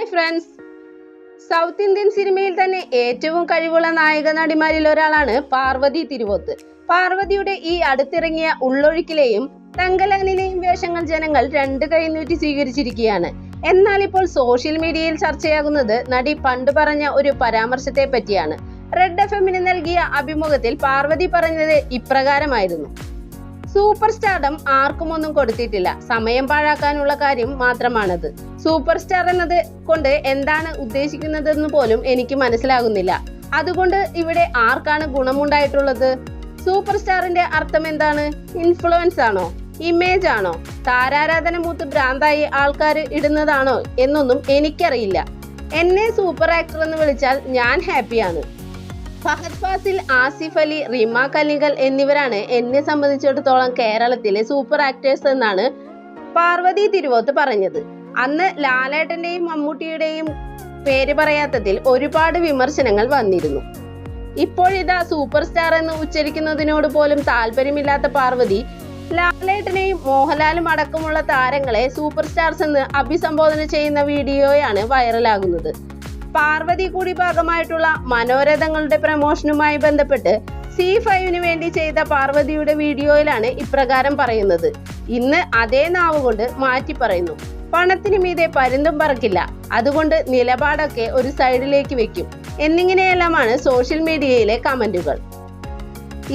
Hi friends, south Indian സിനിമയിൽ തന്നെ ഏറ്റവും കഴിവുള്ള നായിക നടിമാരിൽ ഒരാളാണ് പാർവതി തിരുവോത്ത്. പാർവതിയുടെ ഈ അടുത്തിറങ്ങിയ ഉള്ളൊഴുക്കിലെയും തങ്കലാനിലെയും വേഷങ്ങൾ ജനങ്ങൾ രണ്ട് കൈനീട്ടി സ്വീകരിച്ചിരിക്കുകയാണ്. എന്നാൽ ഇപ്പോൾ സോഷ്യൽ മീഡിയയിൽ ചർച്ചയാകുന്നത് നടി പണ്ട് പറഞ്ഞ ഒരു പരാമർശത്തെ പറ്റിയാണ്. റെഡ് എഫ്എമ്മിന് നൽകിയ അഭിമുഖത്തിൽ പാർവതി പറഞ്ഞത് ഇപ്രകാരമായിരുന്നു: സൂപ്പർ സ്റ്റാർഡം ആർക്കും ഒന്നും കൊടുത്തിട്ടില്ല, സമയം പാഴാക്കാനുള്ള കാര്യം മാത്രമാണത്. സൂപ്പർ സ്റ്റാർ എന്നത് കൊണ്ട് എന്താണ് ഉദ്ദേശിക്കുന്നതെന്ന് പോലും എനിക്ക് മനസ്സിലാകുന്നില്ല. അതുകൊണ്ട് ഇവിടെ ആർക്കാണ് ഗുണമുണ്ടായിട്ടുള്ളത്? സൂപ്പർ സ്റ്റാറിന്റെ അർത്ഥം എന്താണ്? ഇൻഫ്ലുവൻസ് ആണോ? ഇമേജ് ആണോ? താരാരാധന മൂത്ത് ഭ്രാന്തായി ആൾക്കാർ ഇടുന്നതാണോ എന്നൊന്നും എനിക്കറിയില്ല. എന്നെ സൂപ്പർ ആക്ടർ എന്ന് വിളിച്ചാൽ ഞാൻ ഹാപ്പിയാണ്. ഫഹദ് ഫാസിൽ, ആസിഫ് അലി, റിമ കലിങ്കൽ എന്നിവരാണ് എന്നെ സംബന്ധിച്ചിടത്തോളം കേരളത്തിലെ സൂപ്പർ ആക്ടേഴ്സ് എന്നാണ് പാർവതി തിരുവോത്ത് പറഞ്ഞത്. അന്ന് ലാലേട്ടന്റെയും മമ്മൂട്ടിയുടെയും പേര് പറയാത്തതിൽ ഒരുപാട് വിമർശനങ്ങൾ വന്നിരുന്നു. ഇപ്പോഴിതാ സൂപ്പർ സ്റ്റാർ എന്ന് ഉച്ചരിക്കുന്നതിനോട് പോലും താല്പര്യമില്ലാത്ത പാർവതി ലാലേട്ടനെയും മോഹൻലാലും അടക്കമുള്ള താരങ്ങളെ സൂപ്പർ സ്റ്റാർസ് എന്ന് അഭിസംബോധന ചെയ്യുന്ന വീഡിയോയാണ് വൈറലാകുന്നത്. പാർവതി കൂടി ഭാഗമായിട്ടുള്ള മനോരഥങ്ങളുടെ പ്രമോഷനുമായി ബന്ധപ്പെട്ട് C5 വേണ്ടി ചെയ്ത പാർവതിയുടെ വീഡിയോയിലാണ് ഇപ്രകാരം പറയുന്നത്. ഇന്ന് അതേ നാവ് കൊണ്ട് മാറ്റി പറയുന്നു: പണത്തിന് മീതെ പരുന്തും പറക്കില്ല, അതുകൊണ്ട് നിലപാടൊക്കെ ഒരു സൈഡിലേക്ക് വെക്കും എന്നിങ്ങനെയെല്ലാമാണ് സോഷ്യൽ മീഡിയയിലെ കമന്റുകൾ.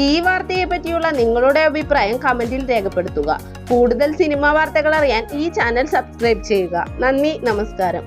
ഈ വാർത്തയെ പറ്റിയുള്ള നിങ്ങളുടെ അഭിപ്രായം കമന്റിൽ രേഖപ്പെടുത്തുക. കൂടുതൽ സിനിമാ വാർത്തകൾ അറിയാൻ ഈ ചാനൽ സബ്സ്ക്രൈബ് ചെയ്യുക. നന്ദി, നമസ്കാരം.